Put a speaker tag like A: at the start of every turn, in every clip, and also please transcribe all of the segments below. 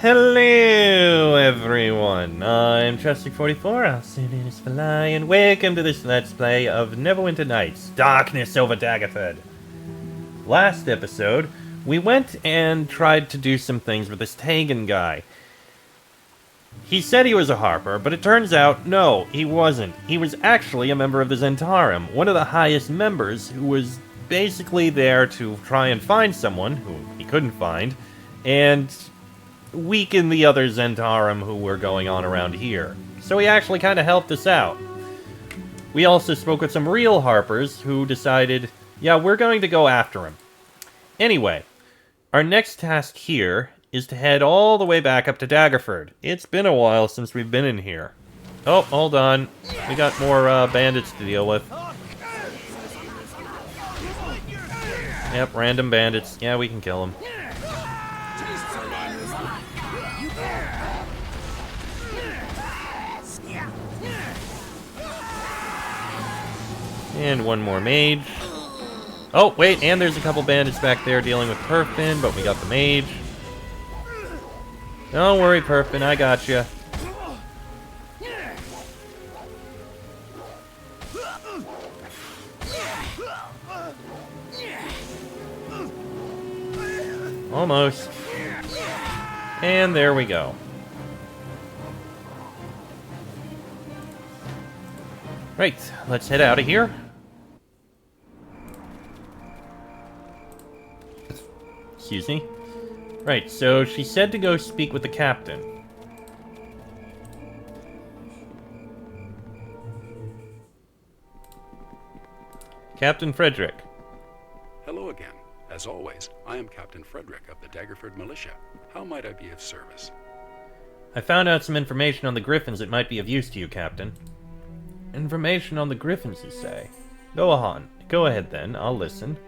A: Hello, everyone. I'm Chester44, also known as Fly, and welcome to this Let's Play of Neverwinter Nights: Darkness over Daggerford. Last episode, we went and tried to do some things with this Tegan guy. He said he was a Harper, but it turns out, no, he wasn't. He was actually a member of the Zentarum, one of the highest members, who was basically there to try and find someone, who he couldn't find, and weaken the other Zentarum who were going on around here. So he actually kind of helped us out. We also spoke with some real Harpers who decided, yeah, we're going to go after him. Anyway, our next task here is to head all the way back up to Daggerford. It's been a while since we've been in here. Oh, hold on. We got more bandits to deal with. Yep, random bandits. Yeah, we can kill them. And one more mage. Oh, wait, and there's a couple bandits back there dealing with Perfin, but we got the mage. Don't worry, Perfin, I got you. Almost. And there we go. Right, let's head out of here. Excuse me. Right, so she said to go speak with the captain. Captain Frederick.
B: Hello again. As always, I am Captain Frederick of the Daggerford Militia. How might I be of service?
A: I found out some information on the Griffins that might be of use to you, Captain. Information on the Griffins, you say? Go on. Go ahead then, I'll listen.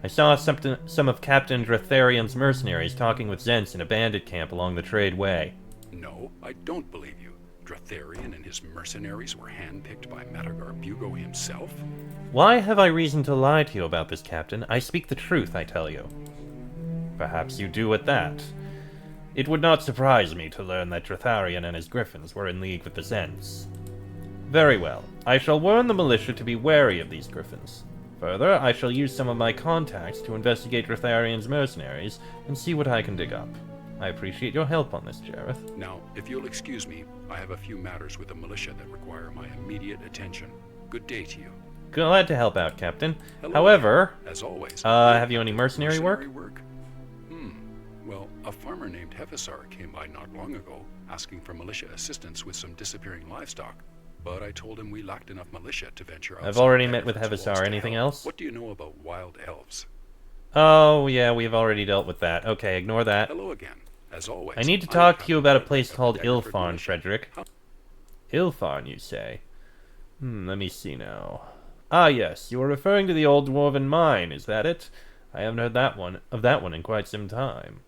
A: I saw some of Captain Dratharian's mercenaries talking with Zents in a bandit camp along the Trade Way.
B: No, I don't believe you. Dratharian and his mercenaries were handpicked by Matagar Bugo himself?
A: Why have I reason to lie to you about this, Captain? I speak the truth, I tell you. Perhaps you do at that. It would not surprise me to learn that Dratharian and his Griffins were in league with the Zents. Very well. I shall warn the militia to be wary of these Griffins. Further, I shall use some of my contacts to investigate Dratharian's mercenaries and see what I can dig up. I appreciate your help on this, Jareth.
B: Now, if you'll excuse me, I have a few matters with the militia that require my immediate attention. Good day to you.
A: Glad to help out, Captain.
B: Hello,
A: However,
B: as always,
A: have you any mercenary work?
B: Well, a farmer named Hefisar came by not long ago, asking for militia assistance with some disappearing livestock. But I told him we lacked enough militia to venture outside.
A: I've already met with Hefisar. Anything else?
B: What do you know about wild elves?
A: Oh, yeah, we've already dealt with that. Okay, ignore that.
B: Hello again. As always,
A: I need to talk to you about a place called Ilfarn, Frederick. Ilfarn, you say? Let me see now. Ah, yes, you are referring to the old dwarven mine, is that it? I haven't heard of that one in quite some time.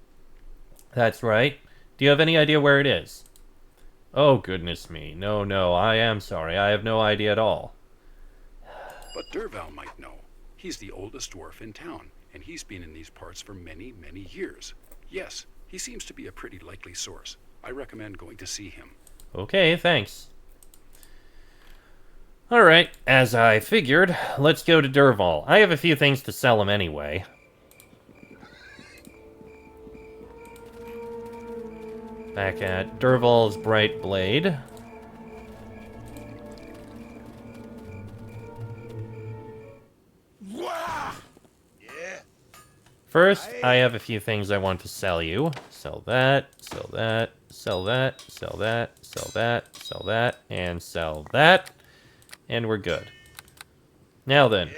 A: That's right. Do you have any idea where it is? Oh, goodness me. No, I am sorry. I have no idea at all.
B: But Derval might know. He's the oldest dwarf in town, and he's been in these parts for many, many years. Yes, he seems to be a pretty likely source. I recommend going to see him.
A: Okay, thanks. Alright, as I figured, let's go to Derval. I have a few things to sell him anyway. Back at Derval's Bright Blade. First, I have a few things I want to sell you. Sell that, sell that, sell that, sell that, sell that, sell that, and sell that. And we're good. Now then.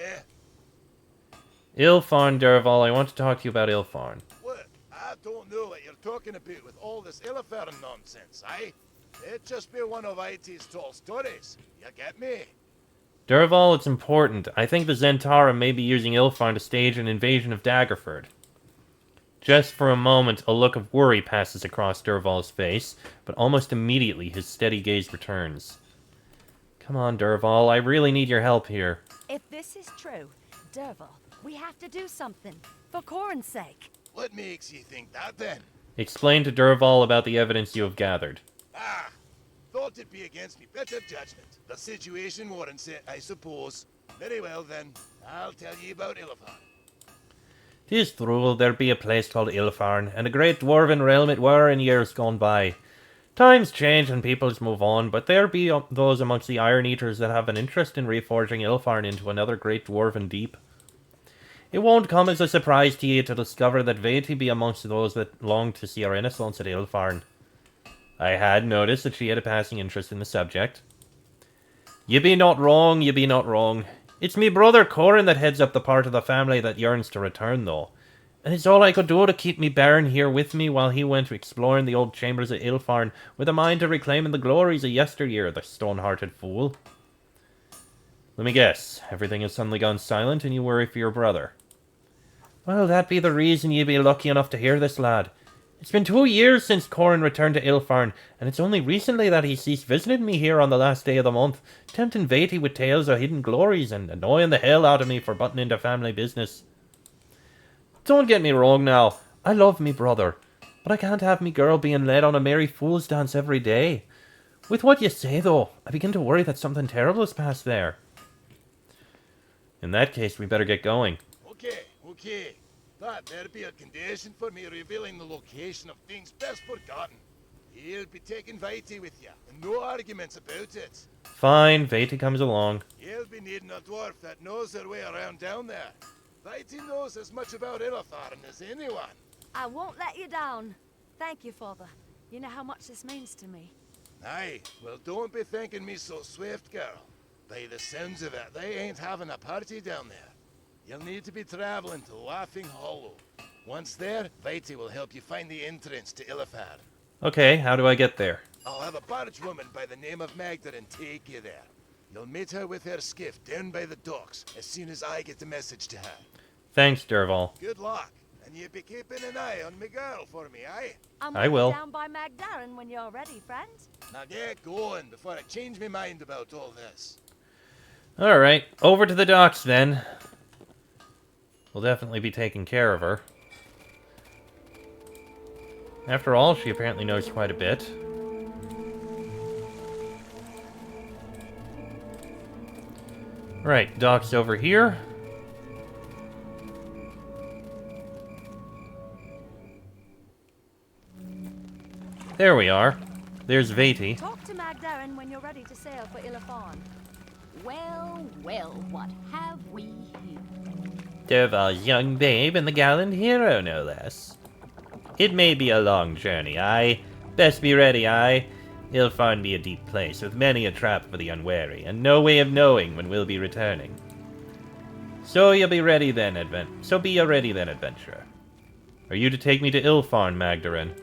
A: Ilfarn, Derval, I want to talk to you about Ilfarn.
C: What? I don't know what you're talking about with all this Ilfarn nonsense, eh? It just be one of IT's tall stories. You get me?
A: Derval, it's important. I think the Zentarum may be using Ilfarn to stage an invasion of Daggerford. Just for a moment, a look of worry passes across Derval's face, but almost immediately his steady gaze returns. Come on, Derval, I really need your help here.
D: If this is true, Derval, we have to do something. For Corin's sake.
C: What makes you think that then?
A: Explain to Durval about the evidence you have gathered.
C: Ah, thought it'd be against me better judgment. The situation warrants it, I suppose. Very well then, I'll tell ye about Illifan.
A: 'Tis true there be a place called Ilfarn, and a great dwarven realm it were in years gone by. Times change and peoples move on, but there be those amongst the Iron Eaters that have an interest in reforging Ilfarn into another great dwarven deep. It won't come as a surprise to ye to discover that Vati be amongst those that long to see our renaissance at Ilfarn. I had noticed that she had a passing interest in the subject. Ye be not wrong, ye be not wrong. It's me brother Corin that heads up the part of the family that yearns to return, though. And it's all I could do to keep me bairn here with me while he went exploring the old chambers at Ilfarn with a mind to reclaiming the glories of yesteryear, the stone-hearted fool. Let me guess, everything has suddenly gone silent and you worry for your brother. Well, that be the reason ye be lucky enough to hear this, lad. It's been 2 years since Corin returned to Ilfarn, and it's only recently that he ceased visiting me here on the last day of the month, tempting Vati with tales of hidden glories and annoying the hell out of me for butting into family business. Don't get me wrong now, I love me brother, but I can't have me girl being led on a merry fool's dance every day. With what you say, though, I begin to worry that something terrible has passed there. In that case, we better get going.
C: Okay. But there'd be a condition for me revealing the location of things best forgotten. He'll be taking Vati with you, and no arguments about it.
A: Fine, Vati comes along.
C: You'll be needing a dwarf that knows their way around down there. Vati knows as much about Illitharn as anyone.
D: I won't let you down. Thank you, Father. You know how much this means to me.
C: Aye, well don't be thinking me so swift, girl. By the sounds of it, they ain't having a party down there. You'll need to be traveling to Laughing Hollow. Once there, Vati will help you find the entrance to Illithar.
A: Okay, how do I get there?
C: I'll have a barge woman by the name of Magdalene take you there. You'll meet her with her skiff down by the docks as soon as I get the message to her.
A: Thanks, Durval.
C: Good luck, and you be keeping an eye on me girl for me, aye?
A: I will.
D: Down by Magdarren when you're ready, friend.
C: Now get going before I change my mind about all this.
A: Alright, over to the docks then. We'll definitely be taking care of her. After all, she apparently knows quite a bit. Right, docks over here. There we are. There's Vati.
D: Talk to Magdarren when you're ready to sail for Illithorn.
E: Well, what have we here?
A: Durval's young babe and the gallant hero, no less. It may be a long journey, aye. Best be ready, aye. Ilfarn be a deep place, with many a trap for the unwary, and no way of knowing when we'll be returning. So be you ready then, adventurer. Are you to take me to Ilfarn, Magdarren?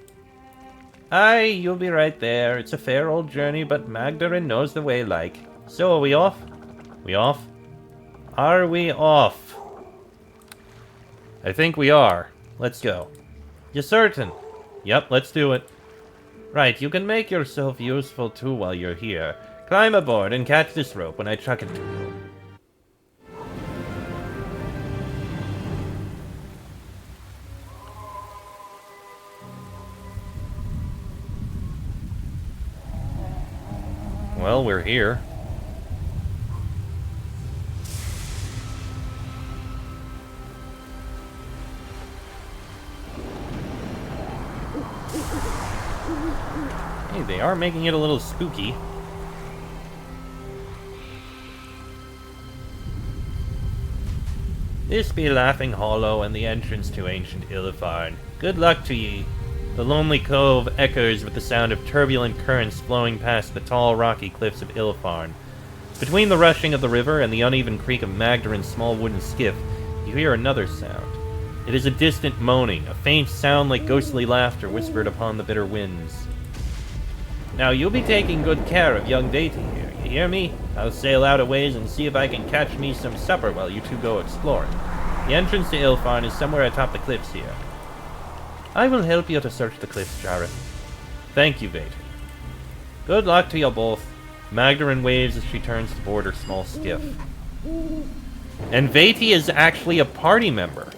A: Aye, you'll be right there. It's a fair old journey, but Magdarren knows the way like. So are we off? We off? Are we off? I think we are. Let's go. You certain? Yep, let's do it. Right, you can make yourself useful too while you're here. Climb aboard and catch this rope when I chuck it to you. Well, we're here. Hey, they are making it a little spooky. This be Laughing Hollow and the entrance to ancient Illitharn. Good luck to ye. The lonely cove echoes with the sound of turbulent currents flowing past the tall rocky cliffs of Illitharn. Between the rushing of the river and the uneven creak of Magdarren's small wooden skiff, you hear another sound. It is a distant moaning, a faint sound like ghostly laughter whispered upon the bitter winds. Now you'll be taking good care of young Vati here, you hear me? I'll sail out a ways and see if I can catch me some supper while you two go exploring. The entrance to Ilfarn is somewhere atop the cliffs here. I will help you to search the cliffs, Jareth. Thank you, Vati. Good luck to you both. Magdarren waves as she turns to board her small skiff. And Vati is actually a party member.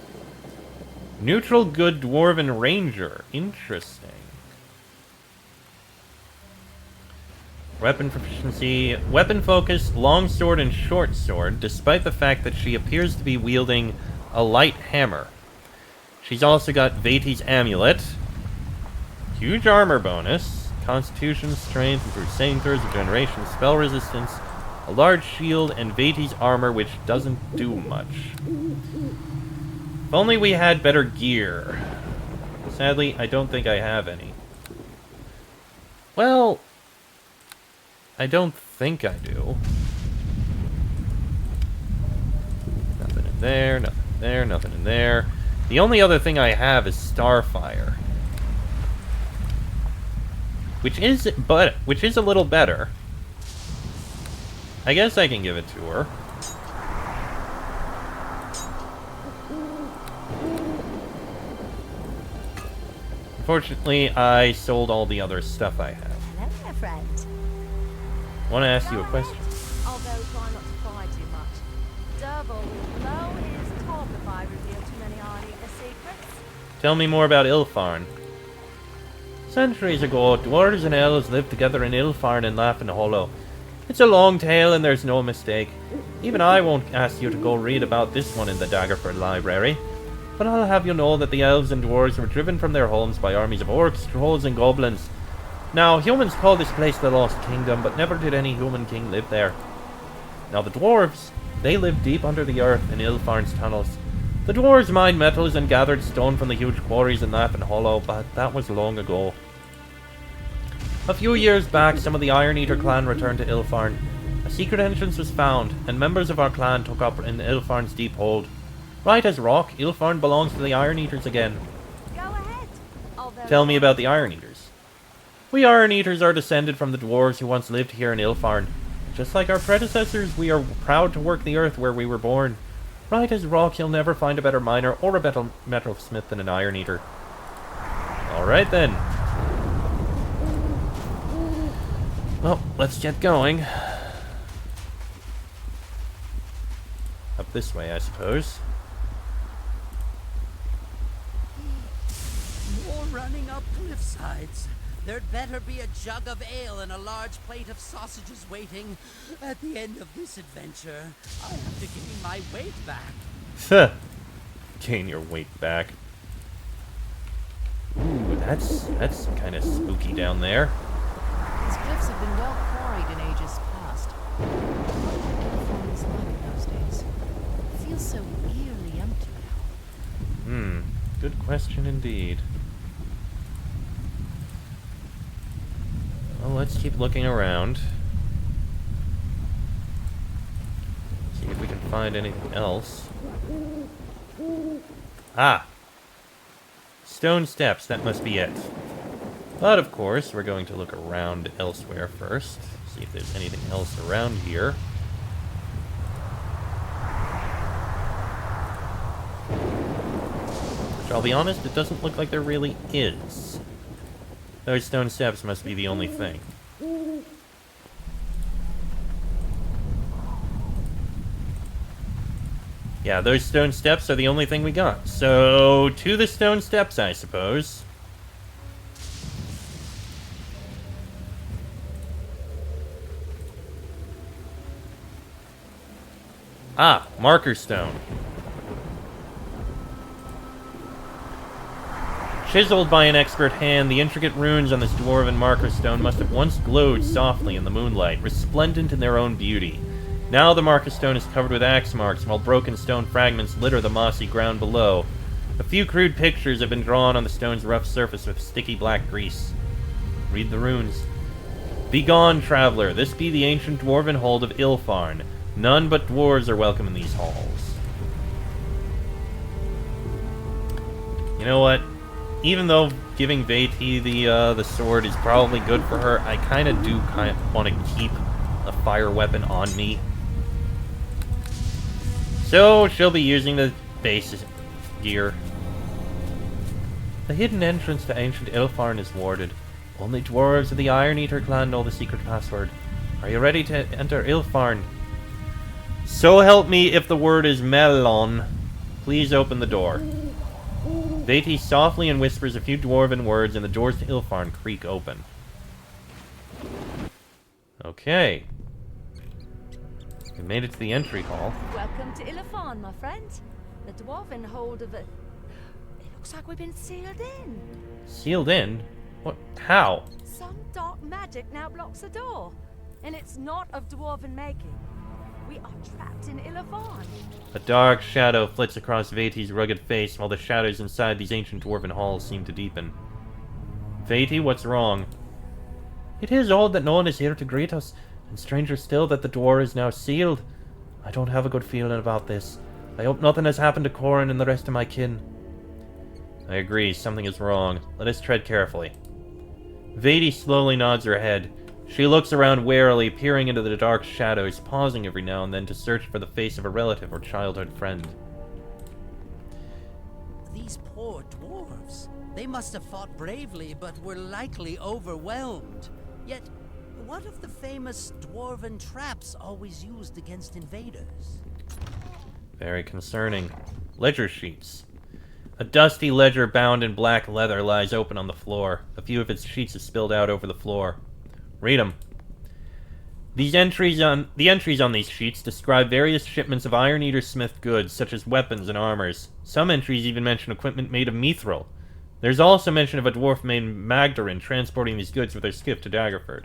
A: Neutral good dwarven ranger. Interesting. Weapon proficiency, weapon focus, long sword and short sword, despite the fact that she appears to be wielding a light hammer. She's also got Vati's amulet, huge armor bonus, constitution, strength, improved saving throws, regeneration, spell resistance, a large shield, and Vati's armor, which doesn't do much. If only we had better gear. Sadly, I don't think I have any. Well, I don't think I do. Nothing in there, nothing in there, nothing in there. The only other thing I have is Starfire. Which is a little better. I guess I can give it to her. Unfortunately, I sold all the other stuff I have.
D: Hello there, friend.
A: Want to ask you a question?
D: Although try not to pry too much. Double low is told if I reveal too many Arnica secrets.
A: Tell me more about Ilfarn. Centuries ago, dwarves and elves lived together in Ilfarn and Laughing Hollow. It's a long tale and there's no mistake. Even I won't ask you to go read about this one in the Daggerford library. But I'll have you know that the elves and dwarves were driven from their homes by armies of orcs, trolls, and goblins. Now, humans call this place the Lost Kingdom, but never did any human king live there. Now, the dwarves, they lived deep under the earth in Ilfarn's tunnels. The dwarves mined metals and gathered stone from the huge quarries in Laughing Hollow, but that was long ago. A few years back, some of the Iron Eater clan returned to Ilfarn. A secret entrance was found, and members of our clan took up in Ilfarn's deep hold. Right as rock, Ilfarn belongs to the Iron Eaters again.
D: Go ahead.
A: Tell me about the Iron Eaters. We Iron Eaters are descended from the dwarves who once lived here in Ilfarn. Just like our predecessors, we are proud to work the earth where we were born. Right as rock, you'll never find a better miner or a better metalsmith than an Iron Eater. Alright then. Well, let's get going. Up this way, I suppose.
F: More running up cliff sides. There'd better be a jug of ale and a large plate of sausages waiting. At the end of this adventure, I have to gain my weight back.
A: Gain your weight back. Ooh, that's kind of spooky down there.
G: These cliffs have been well quarried in ages past. What did Ilfarn was like in those days? It feels so eerily empty now.
A: Good question indeed. Well, let's keep looking around. See if we can find anything else. Ah! Stone steps, that must be it. But of course, we're going to look around elsewhere first. See if there's anything else around here. Which, I'll be honest, it doesn't look like there really is. Those stone steps must be the only thing. Yeah, those stone steps are the only thing we got. So, to the stone steps, I suppose. Ah, marker stone. Chiseled by an expert hand, the intricate runes on this dwarven marker stone must have once glowed softly in the moonlight, resplendent in their own beauty. Now the marker stone is covered with axe marks, while broken stone fragments litter the mossy ground below. A few crude pictures have been drawn on the stone's rough surface with sticky black grease. Read the runes. Begone, traveler, this be the ancient dwarven hold of Ilfarn. None but dwarves are welcome in these halls. You know what? Even though giving Vati the sword is probably good for her, I kind of want to keep a fire weapon on me. So she'll be using the base gear. The hidden entrance to ancient Ilfarn is warded. Only dwarves of the Iron Eater clan know the secret password. Are you ready to enter Ilfarn? So help me if the word is melon. Please open the door. Vati softly and whispers a few dwarven words, and the doors to Ilfarn creak open. Okay. We made it to the entry hall.
D: Welcome to Ilafan, my friend. The dwarven hold of it. It looks like we've been sealed in.
A: Sealed in? What? How?
D: Some dark magic now blocks the door. And it's not of dwarven making. We are trapped in Ilafan.
A: A dark shadow flits across Vati's rugged face, while the shadows inside these ancient dwarven halls seem to deepen. Vati, what's wrong? It is odd that no one is here to greet us, and stranger still that the door is now sealed. I don't have a good feeling about this. I hope nothing has happened to Corin and the rest of my kin. I agree, something is wrong. Let us tread carefully. Vati slowly nods her head. She looks around warily, peering into the dark shadows, pausing every now and then to search for the face of a relative or childhood friend.
F: These poor dwarves. They must have fought bravely, but were likely overwhelmed. Yet, what of the famous dwarven traps always used against invaders?
A: Very concerning. Ledger sheets. A dusty ledger bound in black leather lies open on the floor. A few of its sheets have spilled out over the floor. Read them. The entries on these sheets describe various shipments of Iron Eater Smith goods, such as weapons and armors. Some entries even mention equipment made of mithril. There's also mention of a dwarf named Magdarin transporting these goods with her skiff to Daggerford.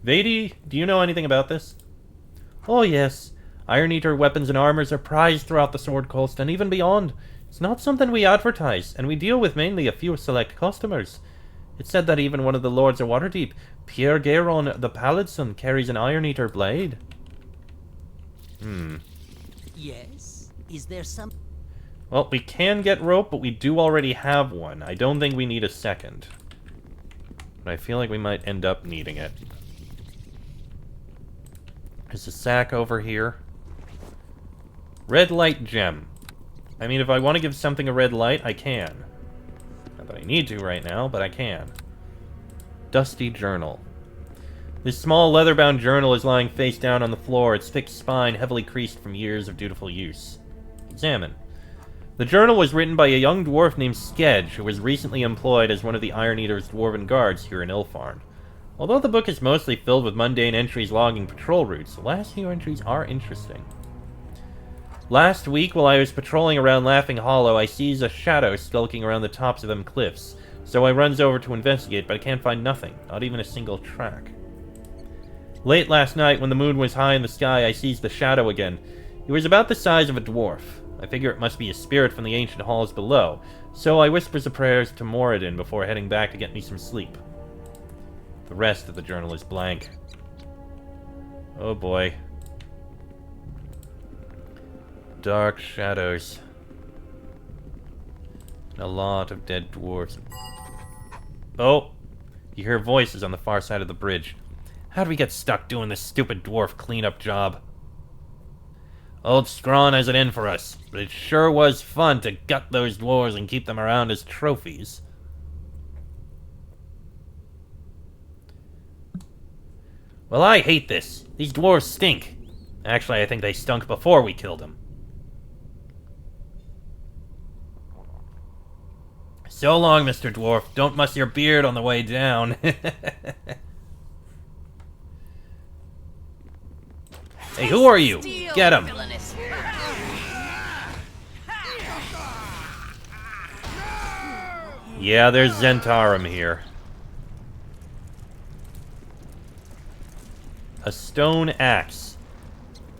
A: Vati, do you know anything about this? Oh yes. Iron Eater weapons and armors are prized throughout the Sword Coast and even beyond. It's not something we advertise, and we deal with mainly a few select customers. It's said that even one of the Lords of Waterdeep, Pierre Guéron the Pallidson, carries an Iron Eater blade.
F: Yes? Is there some...
A: Well, we can get rope, but we do already have one. I don't think we need a second. But I feel like we might end up needing it. There's a sack over here. Red light gem. I mean, if I want to give something a red light, I can. Not that I need to right now, but I can. Dusty journal. This small leather-bound journal is lying face down on the floor, its thick spine heavily creased from years of dutiful use. Examine. The journal was written by a young dwarf named Skedge, who was recently employed as one of the Iron Eater's dwarven guards here in Ilfarn. Although the book is mostly filled with mundane entries logging patrol routes, the last few entries are interesting. Last week, while I was patrolling around Laughing Hollow, I sees a shadow skulking around the tops of them cliffs, so I runs over to investigate, but I can't find nothing, not even a single track. Late last night, when the moon was high in the sky, I sees the shadow again. It was about the size of a dwarf. I figure it must be a spirit from the ancient halls below, so I whispers a prayer to Moradin before heading back to get me some sleep. The rest of the journal is blank. Oh boy. Dark shadows. And a lot of dead dwarves. Oh! You hear voices on the far side of the bridge. How'd we get stuck doing this stupid dwarf cleanup job? Old Scrawn has it in for us, but it sure was fun to gut those dwarves and keep them around as trophies. Well, I hate this. These dwarves stink. Actually, I think they stunk before we killed them. So long, Mr. Dwarf. Don't muss your beard on the way down. Hey, who are you? Get him! Yeah, there's Zentarum here. A stone axe.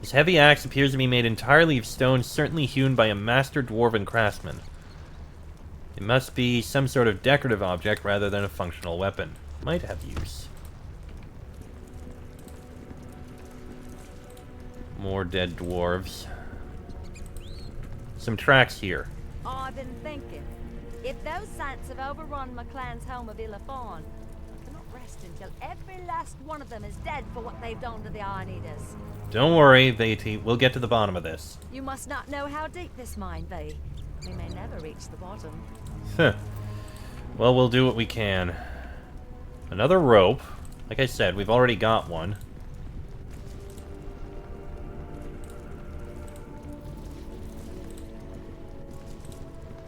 A: This heavy axe appears to be made entirely of stone, certainly hewn by a master dwarven craftsman. It must be some sort of decorative object rather than a functional weapon. Might have use. More dead dwarves. Some tracks here.
D: I've been thinking, if those Saints have overrun my clan's home of Ilafon, I cannot rest until every last one of them is dead for what they've done to the Iron Eaters.
A: Don't worry, Vati. We'll get to the bottom of this.
D: You must not know how deep this mine be. We may never reach the bottom.
A: Huh. Well, we'll do what we can. Another rope. Like I said, we've already got one.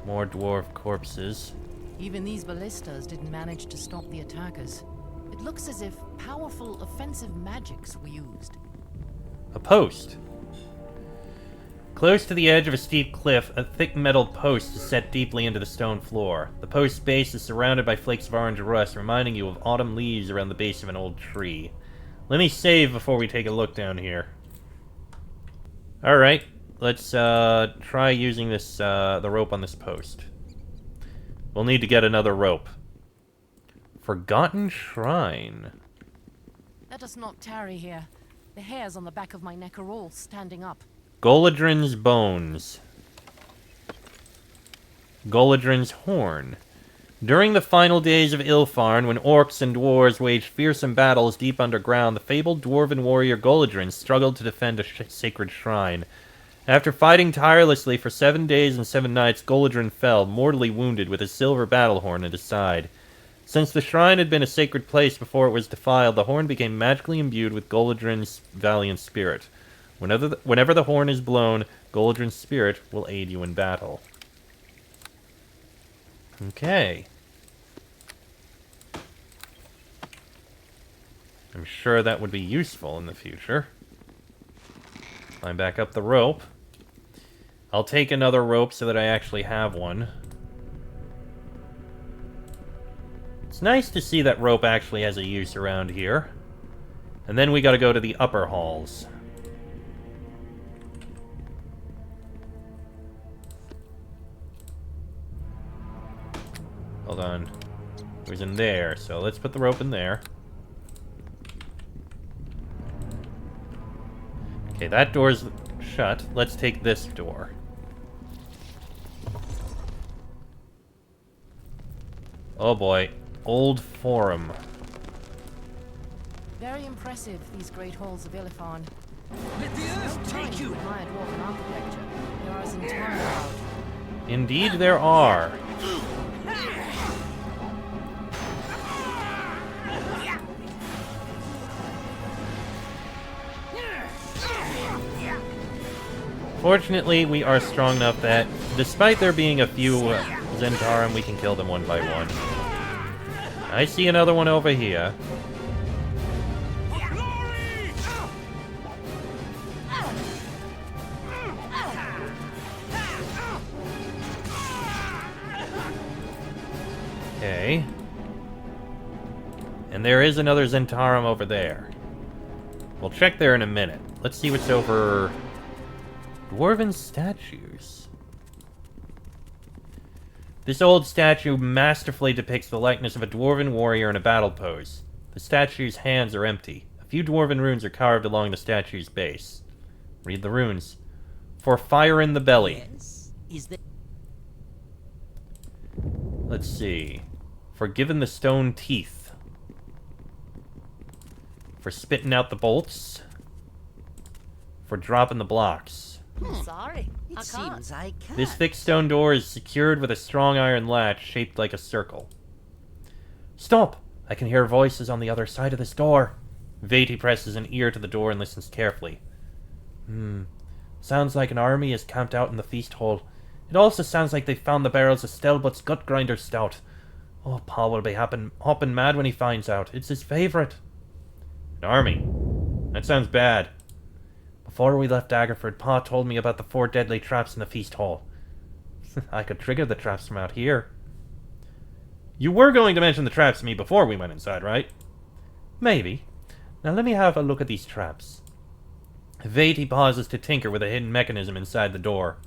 A: More dwarf corpses.
G: Even these ballistas didn't manage to stop the attackers. It looks as if powerful offensive magics were used.
A: A post. Close to the edge of a steep cliff, a thick metal post is set deeply into the stone floor. The post's base is surrounded by flakes of orange rust, reminding you of autumn leaves around the base of an old tree. Let me save before we take a look down here. Alright, let's try using this the rope on this post. We'll need to get another rope. Forgotten Shrine.
G: Let us not tarry here. The hairs on the back of my neck are all standing up.
A: Goladrin's Bones. Goladrin's Horn. During the final days of Ilfarn, when orcs and dwarves waged fearsome battles deep underground, the fabled dwarven warrior Goladrin struggled to defend a sacred shrine. After fighting tirelessly for 7 days and 7 nights, Goladrin fell, mortally wounded, with his silver battle horn at his side. Since the shrine had been a sacred place before it was defiled, the horn became magically imbued with Goladrin's valiant spirit. Whenever the horn is blown, Goladrin's spirit will aid you in battle. Okay. I'm sure that would be useful in the future. Climb back up the rope. I'll take another rope so that I actually have one. It's nice to see that rope actually has a use around here. And then we gotta go to the upper halls. Hold on. It was in there, so let's put the rope in there. Okay, that door's shut. Let's take this door. Oh boy. Old Forum.
G: Very impressive, these great halls of Illifarn.
F: Let the earth take you!
G: Admired dwarven architecture. There are Zentara about.
A: Indeed there are. Fortunately, we are strong enough that, despite there being a few Zentarum, we can kill them one by one. I see another one over here. Okay. And there is another Zentarum over there. We'll check there in a minute. Let's see what's over... Dwarven statues. This old statue masterfully depicts the likeness of a dwarven warrior in a battle pose. The statue's hands are empty. A few dwarven runes are carved along the statue's base. Read the runes. For fire in the belly.
F: Yes. Is there...
A: Let's see. For given the stone teeth. For spitting out the bolts. For dropping the blocks.
D: Sorry,
F: It
D: I can't.
F: seems I can't.
A: This thick stone door is secured with a strong iron latch shaped like a circle. Stop! I can hear voices on the other side of this door. Vati presses an ear to the door and listens carefully. Sounds like an army is camped out in the feast hall. It also sounds like they found the barrels of Stelbut's gut grinder stout. Oh, Pa will be hopping mad when he finds out. It's his favorite. An army? That sounds bad. Before we left Daggerford, Pa told me about the 4 deadly traps in the feast hall. I could trigger the traps from out here. You were going to mention the traps to me before we went inside, right? Maybe. Now let me have a look at these traps. Vati pauses to tinker with a hidden mechanism inside the door.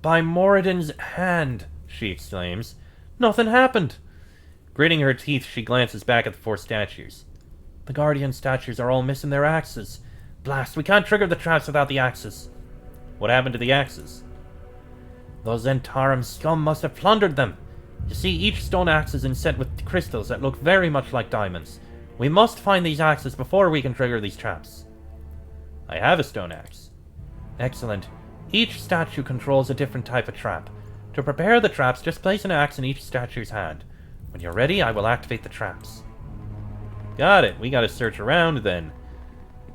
A: By Moradin's hand, she exclaims. Nothing happened. Gritting her teeth, she glances back at the 4 statues. The Guardian statues are all missing their axes. Blast, we can't trigger the traps without the axes. What happened to the axes? Those Zentarum scum must have plundered them. You see, each stone axe is inset with crystals that look very much like diamonds. We must find these axes before we can trigger these traps. I have a stone axe. Excellent. Each statue controls a different type of trap. To prepare the traps, just place an axe in each statue's hand. When you're ready, I will activate the traps. Got it. We gotta search around then.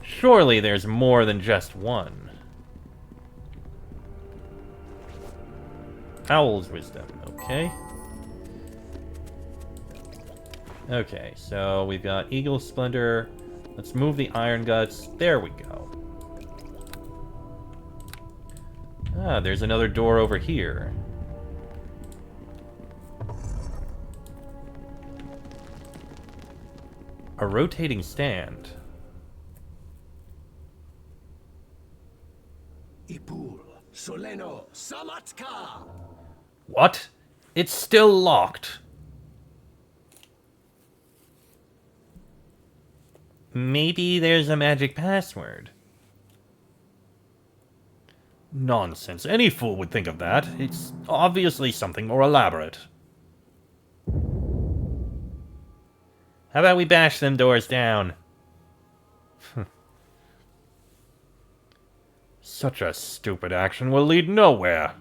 A: Surely there's more than just one. Owl's wisdom. Okay. Okay, so we've got Eagle Splendor. Let's move the Iron Guts. There we go. Ah, there's another door over here. A rotating stand.
H: Ipul, Soleno, Samatka!
A: What? It's still locked. Maybe there's a magic password. Nonsense. Any fool would think of that. It's obviously something more elaborate. How about we bash them doors down? Such a stupid action will lead nowhere.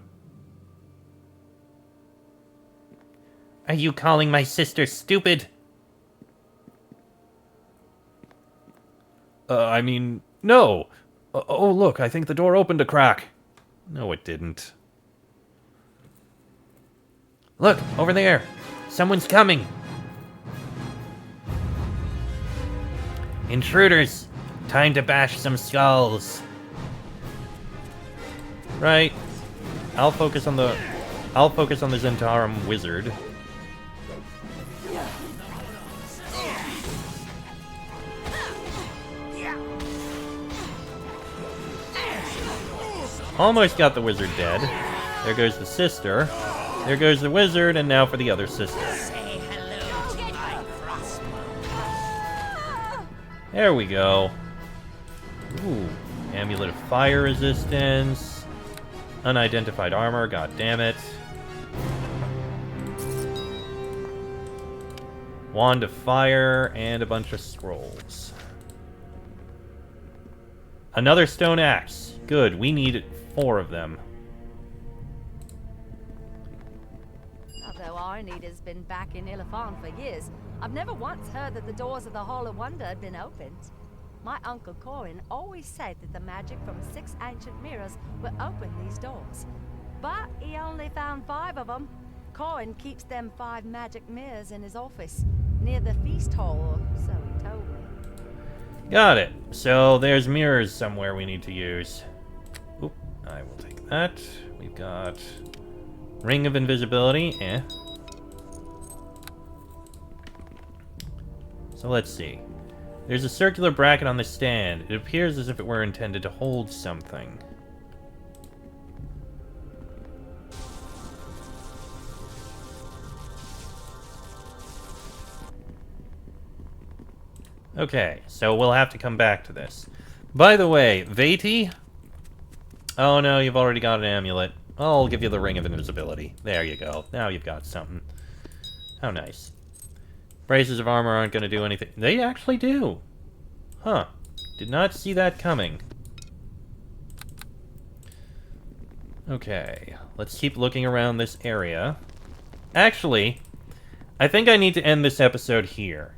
A: Are you calling my sister stupid? I mean, no. Oh, look, I think the door opened a crack. No, it didn't. Look, over there. Someone's coming. Intruders. Time to bash some skulls. Right. I'll focus on the Zentarum wizard. Almost got the wizard dead. There goes the sister. There goes the wizard, and now for the other sister.
F: Say hello to my crossbow.
A: There we go. Ooh. Amulet of fire resistance. Unidentified armor, god damn it. Wand of fire, and a bunch of scrolls. Another stone axe. Good, we need 4 of them.
D: Although Arnita's been back in Ilafon for years, I've never once heard that the doors of the Hall of Wonder had been opened. My Uncle Corin always said that the magic from 6 ancient mirrors would open these doors. But he only found 5 of them. Corin keeps them 5 magic mirrors in his office, near the feast hall, so he told me.
A: Got it. So there's mirrors somewhere we need to use. Oop, I will take that. We've got Ring of Invisibility. So let's see. There's a circular bracket on the stand. It appears as if it were intended to hold something. Okay, so we'll have to come back to this. By the way, Vati? Oh no, you've already got an amulet. I'll give you the Ring of Invisibility. There you go. Now you've got something. How nice. Braces of armor aren't going to do anything. They actually do. Huh. Did not see that coming. Okay, let's keep looking around this area. Actually, I think I need to end this episode here.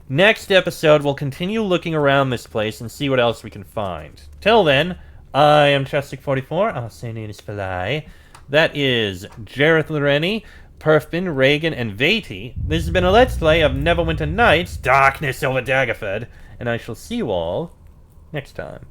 A: Next episode, we'll continue looking around this place and see what else we can find. Till then, I am Chestic44. I'll say name is Falai. That is Jareth Loreni, Perfbin, Reagan, and Vati. This has been a Let's Play of Neverwinter Nights, Darkness over Daggerford, and I shall see you all next time.